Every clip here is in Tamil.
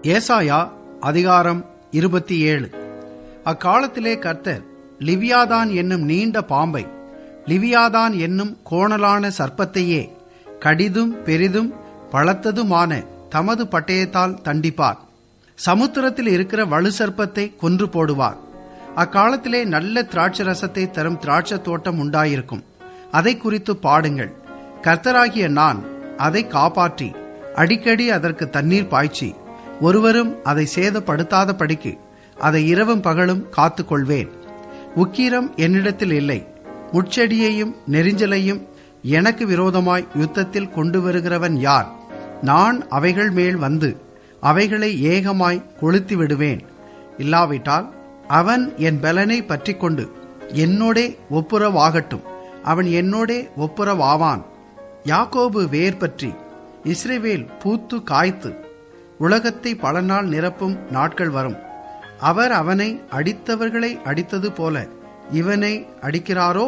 ஏசாயா அதிகாரம் 27. அக்காலத்திலே கர்த்தர் லிவியாதான் என்னும் நீண்ட பாம்பை, லிவியாதான் என்னும் கோணலான சர்ப்பத்தையே கடிதும் பெரிதும் பலத்ததுமான தமது பட்டயத்தால் தண்டிப்பார். சமுத்திரத்தில் இருக்கிற வலு சர்ப்பத்தை கொன்று போடுவார். அக்காலத்திலே நல்ல திராட்சரசத்தை தரும் திராட்சை தோட்டம் உண்டாயிருக்கும். அதை குறித்து பாடுங்கள். கர்த்தராகிய நான் அதை காப்பாற்றி அடிக்கடி அதற்கு தண்ணீர் பாய்ச்சி ஒருவரும் அதை சேதப்படுத்தாத படிக்கு அதை இரவும் பகலும் காத்து கொள்வேன். உக்கிரம் என்னிடத்தில் இல்லை. முட்செடியையும் நெரிஞ்சலையும் எனக்கு விரோதமாய் யுத்தத்தில் கொண்டு வருகிறவன் யார்? நான் அவைகள் மேல் வந்து அவைகளை ஏகமாய் கொளுத்தி விடுவேன். இல்லாவிட்டால் அவன் என் பலனை பற்றி கொண்டு என்னோடே ஒப்புரவாகட்டும். அவன் என்னோடே ஒப்புரவாவான். யாக்கோபு வேர் பற்றி இஸ்ரவேல் பூத்து காய்த்து உலகத்தை பல நாள் நிரப்பும் நாட்கள் வரும். அவர் அவனை அடித்தவர்களை அடித்தது போல இவனை அடிக்கிறாரோ?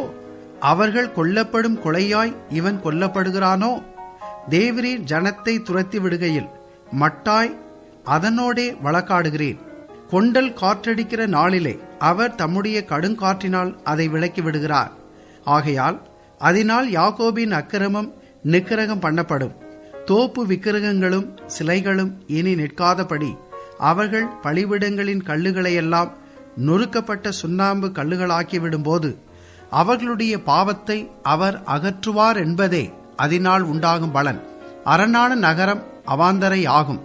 அவர்கள் கொல்லப்படும் கொலையாய் இவன் கொல்லப்படுகிறானோ? தேவரீர் ஜனத்தை துரத்தி விடுகையில் மட்டாய் அதனோடே வழக்காடுகிறேன். கொண்டல் காற்றடிக்கிற நாளிலே அவர் தம்முடைய கடுங்காற்றினால் அதை விலக்கி விடுகிறார். ஆகையால் அதனால் யாக்கோபின் அக்கிரமம் நிக்கிரகம் பண்ணப்படும். தோப்பு விக்கிரகங்களும் சிலைகளும் இனி நிற்காதபடி அவர்கள் பலிவிடங்களின் கல்லுகளையெல்லாம் நொறுக்கப்பட்ட சுண்ணாம்பு கல்லுகளாக்கிவிடும்போது அவர்களுடைய பாவத்தை அவர் அகற்றுவார் என்பதே அதனால் உண்டாகும் பலன். அரணான நகரம் அவாந்தரை ஆகும்.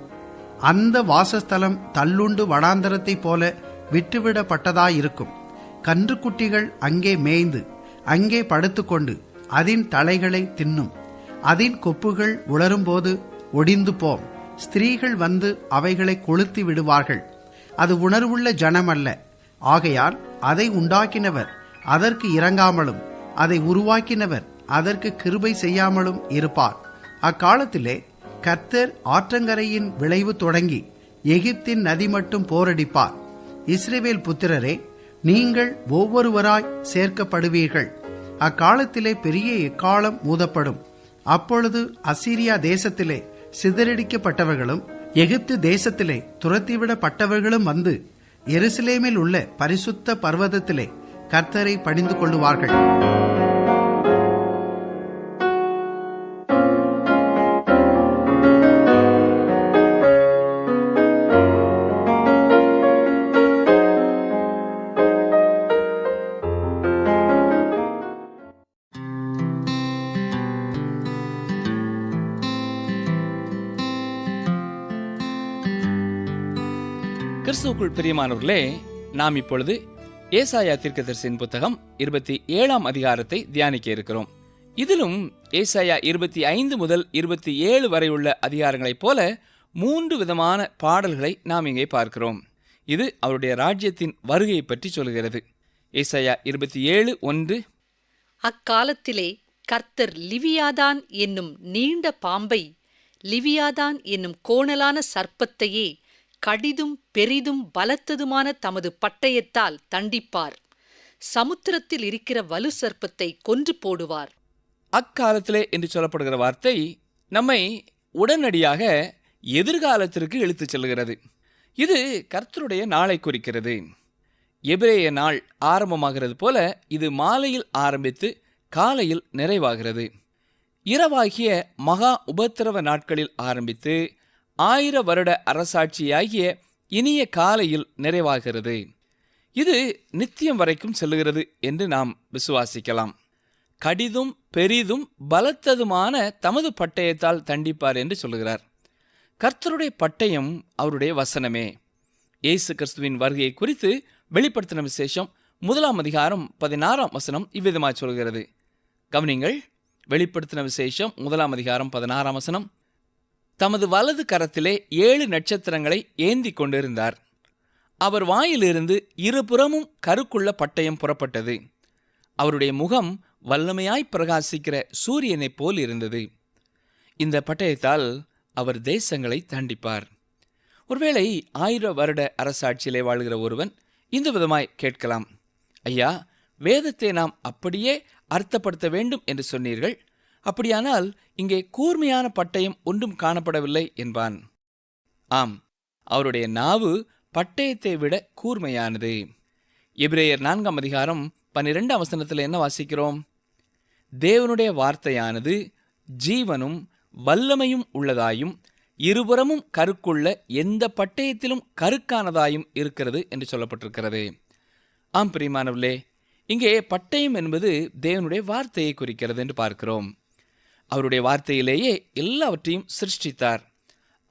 அந்த வாசஸ்தலம் தள்ளுண்டு வனாந்தரத்தைப் போல விட்டுவிடப்பட்டதாயிருக்கும். கன்றுக்குட்டிகள் அங்கே மேய்ந்து அங்கே படுத்துக்கொண்டு அதன் தலைகளை தின்னும். அதன் கொப்புகள் உலரும்போது ஒடிந்து போம். ஸ்திரீகள் வந்து அவைகளை கொளுத்தி விடுவார்கள். அது உணர்வுள்ள ஜனம் அல்ல. ஆகையால் அதை உண்டாக்கினவர் அதற்கு இறங்காமலும் அதை உருவாக்கினவர் அதற்கு கிருபை செய்யாமலும் இருப்பார். அக்காலத்திலே கர்த்தர் ஆற்றங்கரையின் விளைவு தொடங்கி எகிப்தின் நதி மட்டும் போரடிப்பார். இஸ்ரவேல் புத்திரரே, நீங்கள் ஒவ்வொருவராய் சேர்க்கப்படுவீர்கள். அக்காலத்திலே பெரிய எக்காலம் ஊதப்படும். அப்பொழுது அசீரியா தேசத்திலே சிதறடிக்கப்பட்டவர்களும் எகிப்து தேசத்திலே துரத்திவிடப்பட்டவர்களும் வந்து எருசலேமில் உள்ள பரிசுத்த பர்வதத்திலே கர்த்தரை பணிந்து கொள்ளுவார்கள். கிறிஸ்துவுக்குள் பிரியமானவர்களே, நாம் இப்பொழுது ஏசாயா தீர்க்கதரிசியின் புத்தகம் 27ஆம் அதிகாரத்தை தியானிக்க இருக்கிறோம். இதிலும் ஏசாயா 25 முதல் 27 வரை உள்ள அதிகாரங்களைப் போல 3 விதமான பாடல்களை நாம் இங்கே பார்க்கிறோம். இது அவருடைய ராஜ்யத்தின் வருகையை பற்றி சொல்கிறது. ஏசாயா 27:1, அக்காலத்திலே கர்த்தர் லிவியாதான் என்னும் நீண்ட பாம்பை, லிவியாதான் என்னும் கோணலான சர்ப்பத்தையே கடிதும் பெரிதும் பலத்ததுமான தமது பட்டயத்தால் தண்டிப்பார். சமுத்திரத்தில் இருக்கிற வலு சர்ப்பத்தை கொன்று போடுவார். அக்காலத்திலே என்று சொல்லப்படுகிற வார்த்தை நம்மை உடனடியாக எதிர்காலத்திற்கு இழுத்துச் செல்கிறது. இது கர்த்தருடைய நாளை குறிக்கிறது. எபிரேய நாள் ஆரம்பமாகிறது போல இது மாலையில் ஆரம்பித்து காலையில் நிறைவாகிறது. இரவாகிய மகா உபத்திரவ நாட்களில் ஆரம்பித்து 1000 வருட அரசாட்சியாகிய இனிய காலையில் நிறைவாகிறது. இது நித்தியம் வரைக்கும் செல்லுகிறது என்று நாம் விசுவாசிக்கலாம். கடிதும் பெரிதும் பலத்ததுமான தமது பட்டயத்தால் தண்டிப்பார் என்று சொல்லுகிறார். கர்த்தருடைய பட்டயம் அவருடைய வசனமே. இயேசு கிறிஸ்துவின் வருகையை குறித்து வெளிப்படுத்தின விசேஷம் 1ஆம் அதிகாரம் 16ஆம் வசனம் இவ்விதமாக சொல்கிறது. கவனிங்கள். வெளிப்படுத்தின விசேஷம் 1ஆம் அதிகாரம் 16ஆம் வசனம். தமது வலது கரத்திலே 7 நட்சத்திரங்களை ஏந்தி கொண்டிருந்தார். அவர் வாயிலிருந்து இருபுறமும் கருக்குள்ள பட்டயம் புறப்பட்டது. அவருடைய முகம் வல்லமையாய் பிரகாசிக்கிற சூரியனைப் போல் இருந்தது. இந்த பட்டயத்தால் அவர் தேசங்களை தண்டிப்பார். ஒருவேளை 1000 வருட அரசாட்சியிலே வாழ்கிற ஒருவன் இந்த விதமாய் கேட்கலாம், ஐயா, வேதத்தை நாம் அப்படியே அர்த்தப்படுத்த வேண்டும் என்று சொன்னீர்கள். அப்படியானால் இங்கே கூர்மையான பட்டயம் ஒன்றும் காணப்படவில்லை என்பான். ஆம், அவருடைய நாவு பட்டயத்தை விட கூர்மையானது. எபிரேயர் 4ஆம் அதிகாரம் 12ஆம் வசனத்தில் என்ன வாசிக்கிறோம்? தேவனுடைய வார்த்தையானது ஜீவனும் வல்லமையும் உள்ளதாயும் இருபுறமும் கருக்குள்ள எந்த பட்டயத்திலும் கருக்கானதாயும் இருக்கிறது என்று சொல்லப்பட்டிருக்கிறது. ஆம் பிரியமானவர்களே, இங்கே பட்டயம் என்பது தேவனுடைய வார்த்தையை குறிக்கிறது என்று பார்க்கிறோம். அவருடைய வார்த்தையிலேயே எல்லாவற்றையும் சிருஷ்டித்தார்.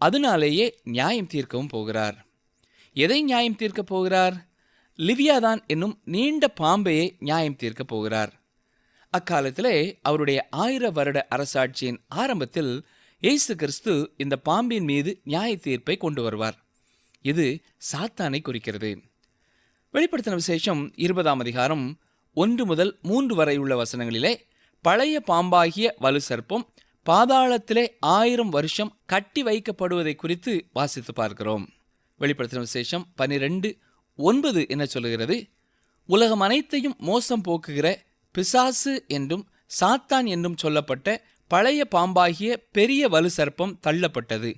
அதனாலேயே நியாயம் தீர்க்கவும் போகிறார். எதை நியாயம் தீர்க்கப் போகிறார்? லிவியாதான் என்னும் நீண்ட பாம்பையை நியாயம் தீர்க்கப் போகிறார். அக்காலத்திலே அவருடைய 1000 வருட அரசாட்சியின் ஆரம்பத்தில் இயேசு கிறிஸ்து இந்த பாம்பின் மீது நியாய தீர்ப்பை கொண்டு வருவார். இது சாத்தானை குறிக்கிறது. வெளிப்படுத்தின விசேஷம் 20ஆம் அதிகாரம் 1 முதல் 3 வரை உள்ள வசனங்களிலே பழைய பாம்பாகிய வலு சர்ப்பம் பாதாளத்திலே 1000 வருஷம் கட்டி வைக்கப்படுவதை குறித்து வாசித்து பார்க்கிறோம். வெளிப்படுத்தின விசேஷம் 12:9 என்ன சொல்லுகிறது? உலகம் அனைத்தையும் மோசம் போக்குகிற பிசாசு என்றும் சாத்தான் என்றும் சொல்லப்பட்ட பழைய பாம்பாகிய பெரிய வலு சர்ப்பம் தள்ளப்பட்டது.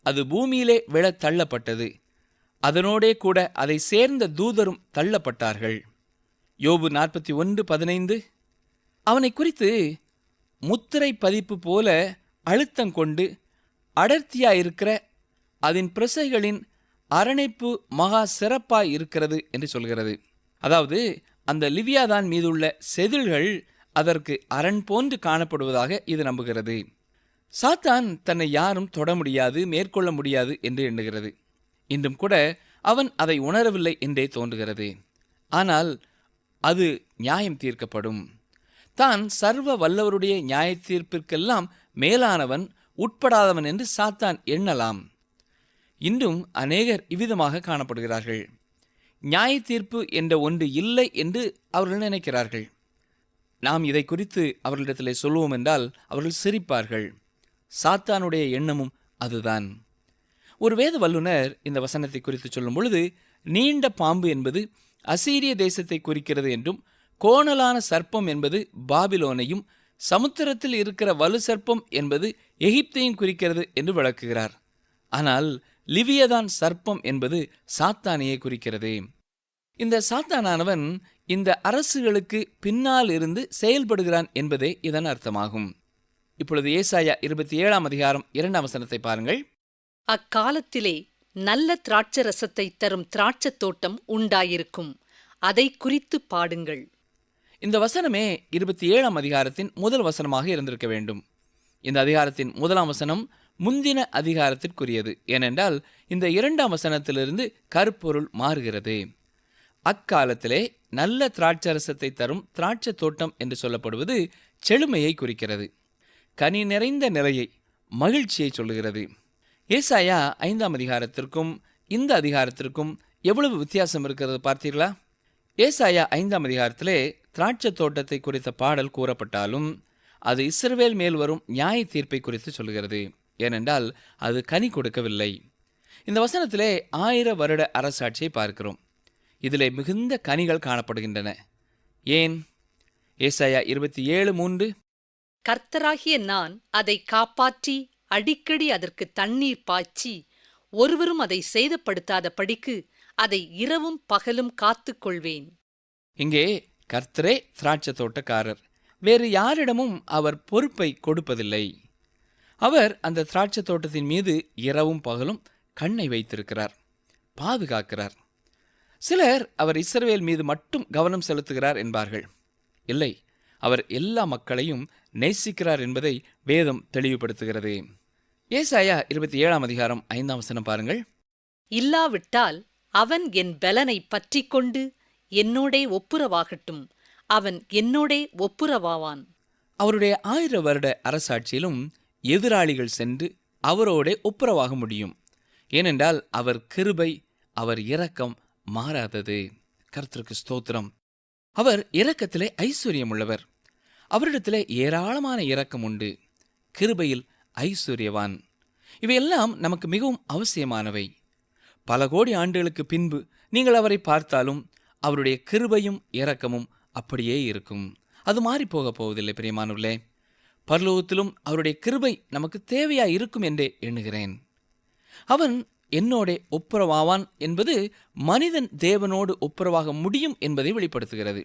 அது பூமியிலே விழ தள்ளப்பட்டது. அதனோடே கூட அதை சேர்ந்த தூதரும் தள்ளப்பட்டார்கள். யோபு 41:15 அவனை குறித்து முத்திரை பதிப்பு போல அழுத்தங்கொண்டு அடர்த்தியாயிருக்கிற அதன் பிரசைகளின் அரணைப்பு மகா சிறப்பாய் இருக்கிறது என்று சொல்கிறது. அதாவது அந்த லிவியாதான் மீதுள்ள செதில்கள் அதற்கு அரண் போன்று காணப்படுவதாக இது நம்புகிறது. சாத்தான் தன்னை யாரும் தொட முடியாது, மேற்கொள்ள முடியாது என்று எண்ணுகிறது. இன்றும் கூட அவன் அதை உணரவில்லை என்றே தோன்றுகிறது. ஆனால் அது நியாயம் தீர்க்கப்படும். தான் சர்வ வல்லவருடைய நியாய தீர்ப்பிற்கெல்லாம் மேலானவன், உட்படாதவன் என்று சாத்தான் எண்ணலாம். இன்றும் அநேகர் இவ்விதமாக காணப்படுகிறார்கள். நியாய தீர்ப்பு என்ற ஒன்று இல்லை என்று அவர்கள் நினைக்கிறார்கள். நாம் இதை குறித்து அவர்களிடத்தில் சொல்லுவோம் என்றால் அவர்கள் சிரிப்பார்கள். சாத்தானுடைய எண்ணமும் அதுதான். ஒரு வேத வல்லுனர் இந்த வசனத்தை குறித்து சொல்லும் பொழுது, நீண்ட பாம்பு என்பது அசீரிய தேசத்தை குறிக்கிறது என்றும், கோணலான சர்ப்பம் என்பது பாபிலோனையும், சமுத்திரத்தில் இருக்கிற வலு சர்ப்பம் என்பது எகிப்தையும் குறிக்கிறது என்று விளக்குகிறார். ஆனால் லிவியதான் சர்ப்பம் என்பது சாத்தானையே குறிக்கிறது. இந்த சாத்தானானவன் இந்த அரசுகளுக்கு பின்னால் இருந்து செயல்படுகிறான் என்பதே இதன் அர்த்தமாகும். இப்பொழுது ஏசாயா 27ஆம் அதிகாரம் 2ஆம் வசனத்தை பாருங்கள். அக்காலத்திலே நல்ல திராட்சரசத்தை தரும் திராட்சத் தோட்டம் உண்டாயிருக்கும், அதை குறித்து பாடுங்கள். இந்த வசனமே 27ஆம் அதிகாரத்தின் முதல் வசனமாக இருந்திருக்க வேண்டும். இந்த அதிகாரத்தின் 1ஆம் வசனம் முந்தின அதிகாரத்திற்குரியது. ஏனென்றால் இந்த 2ஆம் வசனத்திலிருந்து கருப்பொருள் மாறுகிறது. அக்காலத்திலே நல்ல திராட்சரசத்தை தரும் திராட்சை தோட்டம் என்று சொல்லப்படுவது செழுமையை குறிக்கிறது. கனி நிறைந்த நிலையை, மகிழ்ச்சியை சொல்லுகிறது. ஏசாயா 5ஆம் அதிகாரத்திற்கும் இந்த அதிகாரத்திற்கும் எவ்வளவு வித்தியாசம் இருக்கிறது பார்த்தீர்களா? ஏசாயா 5ஆம் அதிகாரத்திலே திராட்சை தோட்டத்தை குறித்த பாடல் கூறப்பட்டாலும் அது இஸ்ரவேல் மேல் வரும் நியாய தீர்ப்பை குறித்து சொல்கிறது. ஏனென்றால் அது கனி கொடுக்கவில்லை. இந்த வசனத்திலே 1000 வருட அரசாட்சியை பார்க்கிறோம். இதிலே மிகுந்த கனிகள் காணப்படுகின்றன. ஏன்? ஏசாயா 27:3 கர்த்தராகிய நான் அதை காப்பாற்றி அடிக்கடி அதற்கு தண்ணீர் பாய்ச்சி ஒருவரும் அதை சேதப்படுத்தாத படிக்கு அதை இரவும் பகலும் காத்துக்கொள்வேன். இங்கே கர்த்தரே திராட்சை தோட்டக்காரர். வேறு யாரிடமும் அவர் பொறுப்பை கொடுப்பதில்லை. அவர் அந்த திராட்சை தோட்டத்தின் மீது இரவும் பகலும் கண்ணை வைத்திருக்கிறார், பாதுகாக்கிறார். சிலர் அவர் இஸ்ரவேல் மீது மட்டும் கவனம் செலுத்துகிறார் என்பார்கள். இல்லை, அவர் எல்லா மக்களையும் நேசிக்கிறார் என்பதை வேதம் தெளிவுபடுத்துகிறது. ஏசாயா 27ஆம் அதிகாரம் 5ஆம் வசனம் பாருங்கள். இல்லாவிட்டால் அவன் என் பலனை பற்றிக் கொண்டு என்னோடே ஒப்புரவாகட்டும், அவன் என்னோடே ஒப்புரவாவான். அவருடைய 1000 வருட அரசாட்சியிலும் எதிராளிகள் சென்று அவரோடே ஒப்புரவாக முடியும். ஏனென்றால் அவர் கிருபை, அவர் இரக்கம் மாறாதது. கர்த்தருக்கு ஸ்தோத்திரம். அவர் இரக்கத்திலே ஐஸ்வர்யம் உள்ளவர். அவரிடத்திலே ஏராளமான இரக்கம் உண்டு. கிருபையில் ஐஸ்வர்யவான். இவையெல்லாம் நமக்கு மிகவும் அவசியமானவை. பல கோடி ஆண்டுகளுக்கு பின்பு நீங்கள் அவரை பார்த்தாலும் அவருடைய கிருபையும் இரக்கமும் அப்படியே இருக்கும். அது மாறி போகப் போவதில்லை. பிரியமானவர்களே, பரலோகத்திலும் அவருடைய கிருபை நமக்கு தேவையா இருக்கும் என்றே எண்ணுகிறேன். அவன் என்னோடே ஒப்புரவாவான் என்பது மனிதன் தேவனோடு ஒப்புரவாக முடியும் என்பதை வெளிப்படுத்துகிறது.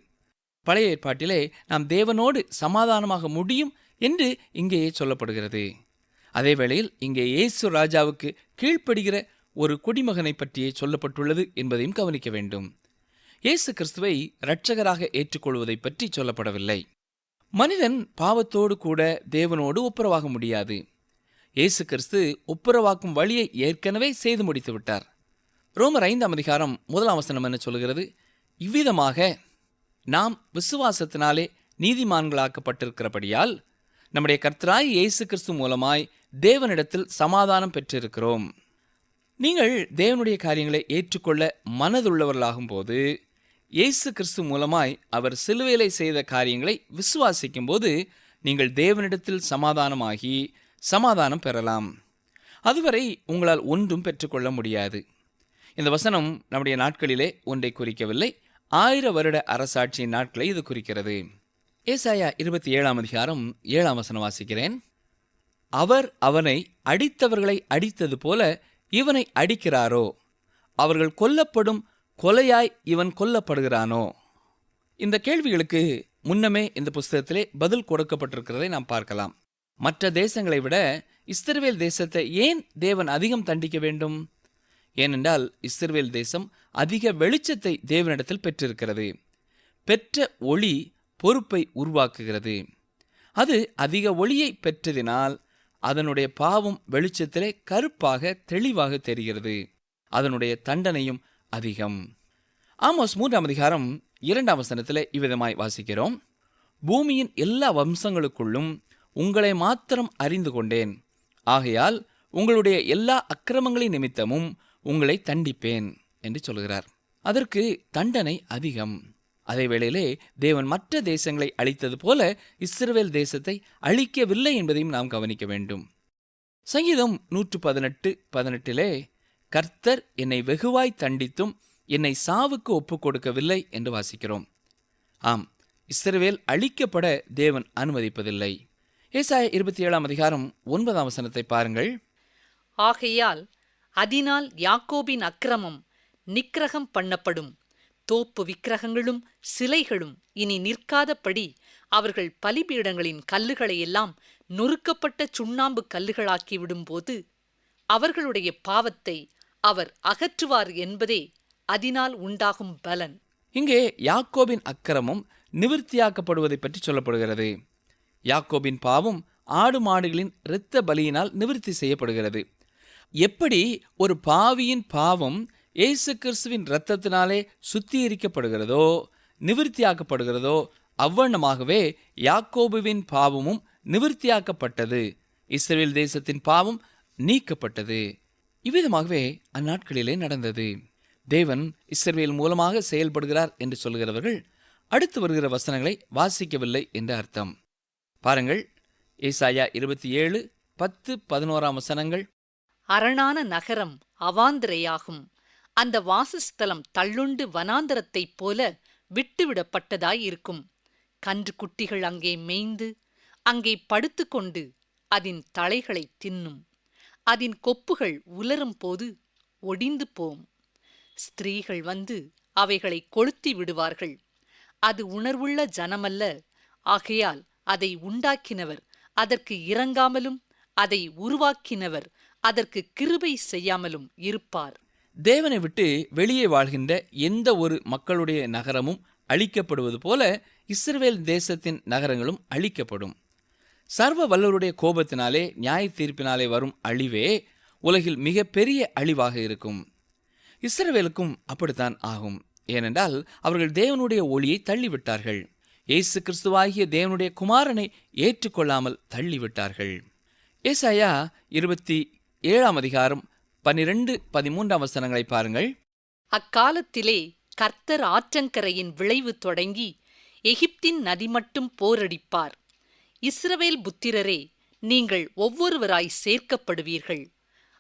பழைய ஏற்பாட்டிலே நாம் தேவனோடு சமாதானமாக முடியும் என்று இங்கேயே சொல்லப்படுகிறது. அதே வேளையில் இங்கே இயேசு ராஜாவுக்கு கீழ்ப்படுகிற ஒரு குடிமகனை பற்றியே சொல்லப்பட்டுள்ளது என்பதையும் கவனிக்க வேண்டும். இயேசு கிறிஸ்துவை இரட்சகராக ஏற்றுக்கொள்வதை பற்றி சொல்லப்படவில்லை. மனிதன் பாவத்தோடு கூட தேவனோடு ஒப்புரவாக முடியாது. இயேசு கிறிஸ்து ஒப்புரவாக்கும் வழியை ஏற்கனவே செய்து முடித்து விட்டார். ரோமர் 5 அதிகாரம் 1 என்ன சொல்கிறது? இவ்விதமாக நாம் விசுவாசத்தினாலே நீதிமான்களாக்கப்பட்டிருக்கிறபடியால் நம்முடைய கர்த்தராய் இயேசு கிறிஸ்து மூலமாய் தேவனிடத்தில் சமாதானம் பெற்றிருக்கிறோம். நீங்கள் தேவனுடைய காரியங்களை ஏற்றுக்கொள்ள மனதுள்ளவர்களாகும் போது, இயேசு கிறிஸ்து மூலமாய் அவர் சிலுவையிலே செய்த காரியங்களை விசுவாசிக்கும் போது நீங்கள் தேவனிடத்தில் சமாதானமாகி சமாதானம் பெறலாம். அதுவரை உங்களால் ஒன்றும் பெற்றுக்கொள்ள முடியாது. இந்த வசனம் நம்முடைய நாட்களிலே ஒன்றை குறிக்கவில்லை, 1000 வருட அரசாட்சியின் நாட்களை இது குறிக்கிறது. ஏசாயா 27 அதிகாரம் 7 வாசிக்கிறேன். அவர் அவனை அடித்தவர்களை அடித்தது போல இவனை அடிக்கிறாரோ? அவர்கள் கொல்லப்படும் கொலையாய் இவன் கொல்லப்படுகிறானோ? இந்த கேள்விகளுக்கு முன்னமே இந்த புஸ்தகத்திலே பதில் கொடுக்கப்பட்டிருக்கிறதை நாம் பார்க்கலாம். மற்ற தேசங்களை விட இஸ்ரவேல் தேசத்தை ஏன் தேவன் அதிகம் தண்டிக்க வேண்டும்? ஏனென்றால் இஸ்ரவேல் தேசம் அதிக வெளிச்சத்தை தேவனிடத்தில் பெற்றிருக்கிறது. பெற்ற ஒளி பொறுப்பை உருவாக்குகிறது. அது அதிக ஒளியை பெற்றதினால் அதனுடைய பாவம் வெளிச்சத்திலே கருப்பாக தெளிவாக தெரிகிறது. அதனுடைய தண்டனையும் அதிகம். ஆமோஸ் 3 அதிகாரம் 2 இவ்விதமாய் வாசிக்கிறோம். பூமியின் எல்லா வம்சங்களுக்குள்ளும் உங்களை மாத்திரம் அறிந்து கொண்டேன். ஆகையால் உங்களுடைய எல்லா அக்கிரமங்களின் நிமித்தமும் உங்களை தண்டிப்பேன் என்று சொல்கிறார். அதற்கு தண்டனை அதிகம். அதே வேளையிலே தேவன் மற்ற தேசங்களை அழித்தது போல இஸ்ரவேல் தேசத்தை அழிக்கவில்லை என்பதையும் நாம் கவனிக்க வேண்டும். சங்கீதம் 118:18 கர்த்தர் என்னை வெகுவாய் தண்டித்தும் என்னை சாவுக்கு ஒப்புக் கொடுக்கவில்லை என்று வாசிக்கிறோம். ஆம், இஸ்ரவேல் அழிக்கப்பட தேவன் அனுமதிப்பதில்லை. ஏசாயா 27 அதிகாரம் 9 பாருங்கள். ஆகையால் அதனால் யாக்கோபின் அக்கிரமம் நிக்கிரகம் பண்ணப்படும், தோப்பு விக்கிரகங்களும் சிலைகளும் இனி நிற்காதபடி அவர்கள் பலிபீடங்களின் கல்லுகளையெல்லாம் நொறுக்கப்பட்ட சுண்ணாம்பு கல்லுகளாக்கிவிடும்போது அவர்களுடைய பாவத்தை அவர் அகற்றுவார் என்பதே அதனால் உண்டாகும் பலன். இங்கே யாக்கோபின் அக்கிரமம் நிவிர்த்தியாக்கப்படுவதை பற்றி சொல்லப்படுகிறது. யாக்கோபின் பாவம் ஆடு மாடுகளின் இரத்த பலியினால் நிவிர்த்தி செய்யப்படுகிறது. எப்படி ஒரு பாவியின் பாவம் இயேசு கிறிஸ்துவின் இரத்தத்தினாலே சுத்திகரிக்கப்படுகிறதோ நிவிர்த்தியாக்கப்படுகிறதோ அவ்வண்ணமாகவே யாக்கோபுவின் பாவமும் நிவிர்த்தியாக்கப்பட்டது. இஸ்ரவேல் தேசத்தின் பாவம் நீக்கப்பட்டது. இவ்விதமாகவே அந்நாட்களிலே நடந்தது. தேவன் இஸ்ரவேல் மூலமாக செயல்படுகிறார் என்று சொல்கிறவர்கள் அடுத்து வருகிற வசனங்களை வாசிக்கவில்லை என்று அர்த்தம். பாருங்கள், ஏசாயா 27:10-11 அரணான நகரம் அவாந்திரையாகும், அந்த வாசஸ்தலம் தள்ளுண்டு வனாந்தரத்தைப் போல விட்டுவிடப்பட்டதாயிருக்கும். கன்று குட்டிகள் அங்கே மேய்ந்து அங்கே படுத்துக்கொண்டு அதன் தலைகளை தின்னும். அதன் கொப்புகள் உலரும் போது ஒடிந்து போம். ஸ்திரீகள் வந்து அவைகளை கொளுத்தி விடுவார்கள். அது உணர்வுள்ள ஜனமல்ல, ஆகையால் அதை உண்டாக்கினவர் அதற்கு இரங்காமலும் அதை உருவாக்கினவர் அதற்கு கிருபை செய்யாமலும் இருப்பார். தேவனை விட்டு வெளியே வாழ்கின்ற எந்த ஒரு மக்களுடைய நகரமும் அழிக்கப்படுவது போல இஸ்ரவேல் தேசத்தின் நகரங்களும் அழிக்கப்படும். சர்வ வல்லவருடைய கோபத்தினாலே நியாய தீர்ப்பினாலே வரும் அழிவே உலகில் மிக பெரிய அழிவாக இருக்கும். இஸ்ரவேலுக்கும் அப்படித்தான் ஆகும். ஏனென்றால் அவர்கள் தேவனுடைய ஒளியை தள்ளிவிட்டார்கள். இயேசு கிறிஸ்துவாகிய தேவனுடைய குமாரனை ஏற்றுக்கொள்ளாமல் தள்ளிவிட்டார்கள். ஏசாயா 27 அதிகாரம் 12-13 பாருங்கள். அக்காலத்திலே கர்த்தர் ஆற்றங்கரையின் விளைவு தொடங்கி எகிப்தின் நதி மட்டும் போரடிப்பார். இஸ்ரவேல் புத்திரரே, நீங்கள் ஒவ்வொருவராய் சேர்க்கப்படுவீர்கள்.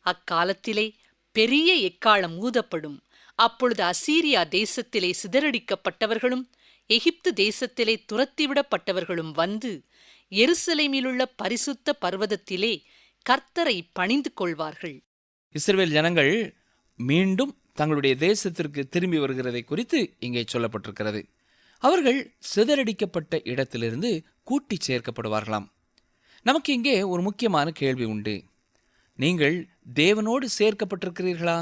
அக்காலத்திலே பெரிய எக்காளம் ஊதப்படும். அப்பொழுது அசீரியா தேசத்திலே சிதறடிக்கப்பட்டவர்களும் எகிப்து தேசத்திலே துரத்திவிடப்பட்டவர்களும் வந்து எருசலேமிலுள்ள பரிசுத்த பர்வதத்திலே கர்த்தரை பணிந்து கொள்வார்கள். இஸ்ரவேல் ஜனங்கள் மீண்டும் தங்களுடைய தேசத்திற்கு திரும்பி வருகிறதை குறித்து இங்கே சொல்லப்பட்டிருக்கிறது. அவர்கள் சிதறடிக்கப்பட்ட இடத்திலிருந்து கூட்டி சேர்க்கப்படுவார்களாம். நமக்கு இங்கே ஒரு முக்கியமான கேள்வி உண்டு. நீங்கள் தேவனோடு சேர்க்கப்பட்டிருக்கிறீர்களா?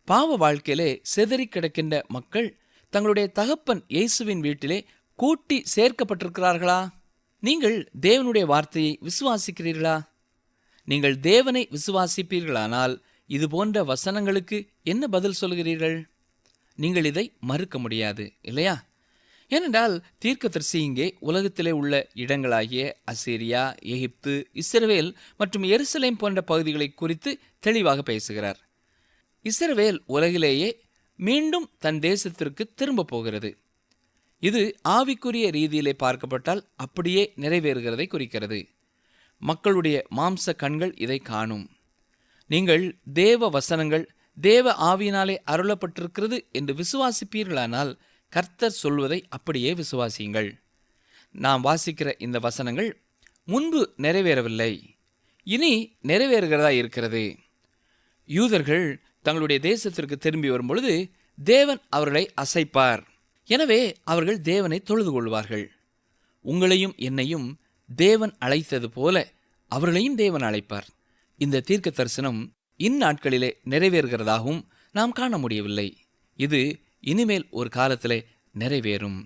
பாவ வாழ்க்கையிலே சிதறி கிடக்கின்ற மக்கள் தங்களுடைய தகப்பன் இயேசுவின் வீட்டிலே கூட்டி சேர்க்கப்பட்டிருக்கிறார்களா? நீங்கள் தேவனுடைய வார்த்தையை விசுவாசிக்கிறீர்களா? நீங்கள் தேவனை விசுவாசிப்பீர்களானால் இது போன்ற வசனங்களுக்கு என்ன பதில் சொல்கிறீர்கள்? நீங்கள் இதை மறுக்க முடியாது, இல்லையா? ஏனென்றால் தீர்க்கதரிசி இங்கே உலகத்திலே உள்ள இடங்களாகிய அசீரியா, எகிப்து, இஸ்ரவேல் மற்றும் எருசலேம் போன்ற பகுதிகளை குறித்து தெளிவாக பேசுகிறார். இஸ்ரவேல் உலகிலேயே மீண்டும் தன் தேசத்திற்கு திரும்ப போகிறது. இது ஆவிக்குரிய ரீதியிலே பார்க்கப்பட்டால் அப்படியே நிறைவேறுகிறதை குறிக்கிறது. மக்களுடைய மாம்ச கண்கள் இதை காணும். நீங்கள் தேவ வசனங்கள் தேவ ஆவியினாலே அருளப்பட்டிருக்கிறது என்று விசுவாசிப்பீர்களானால் கர்த்தர் சொல்வதை அப்படியே விசுவாசியுங்கள். நாம் வாசிக்கிற இந்த வசனங்கள் முன்பு நிறைவேறவில்லை, இனி நிறைவேறுகிறதா இருக்கிறது. யூதர்கள் தங்களுடைய தேசத்திற்கு திரும்பி வரும்பொழுது தேவன் அவர்களை அசைப்பார். எனவே அவர்கள் தேவனை தொழுது கொள்வார்கள். உங்களையும் என்னையும் தேவன் அழைத்தது போல அவர்களையும் தேவன் அழைப்பார். இந்த தீர்க்க தரிசனம் இந்நாட்களிலே நிறைவேறுகிறதாகவும் நாம் காண முடியவில்லை. இது இனிமேல் ஒரு காலத்திலே நிறைவேறும்.